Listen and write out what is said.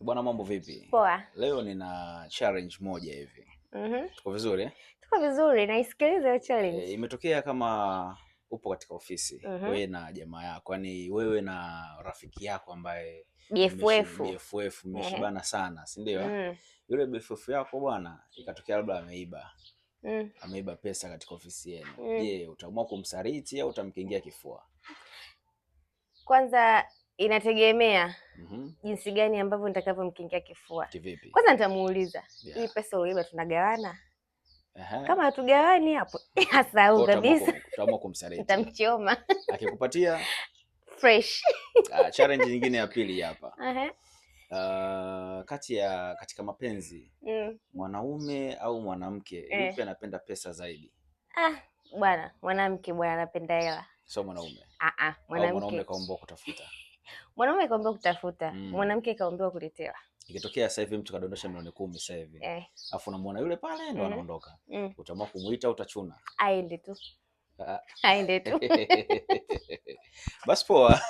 Bwana, mambo vipi? Poa. Leo nina challenge moja hivi. Tuko vizuri eh? Tuko vizuri, naisikiliza hiyo challenge. Imetokea kama upo katika ofisi Mhm. wewe na jamaa yako, yani wewe na rafiki yako ambaye BFF. BFF mmeshibana sana, si ndio? Mm. Yule BFF yako bwana, ikatokea labda Mm. ameiba pesa katika ofisi yenu. Mm. Je, utaamua kumsaliti au utamkingia kifua? Kwanza inategemea jinsi gani ambavyo nitakavyomkingia kifua. Kivipi? Kwanza nitamuuliza, Yeah. Hii pesa uliiba tunagawana? Aha. Kama hatugawani hapo asahau kabisa. Utaamua kumsaliti. Nitamchoma. Akikupatia Fresh. Challenge nyingine ya pili hapa. Uh-huh. Katika mapenzi, mwanaume au mwanamke, yupi anapenda pesa zaidi? Bwana, mwanamke bwana anapenda hela. Sio mwanaume. Mwanamke kaomba kutafuta. Mwanaume kaomba kutafuta, mwanamke kaomba kuletewa. Ikitokea sasa hivi mtu kadondosha milioni 10 sasa hivi. Alafu unamuona yule pale ndo anaondoka. Utaamua kumuita au utachuna? Aende tu. Aende tu. Basi poa.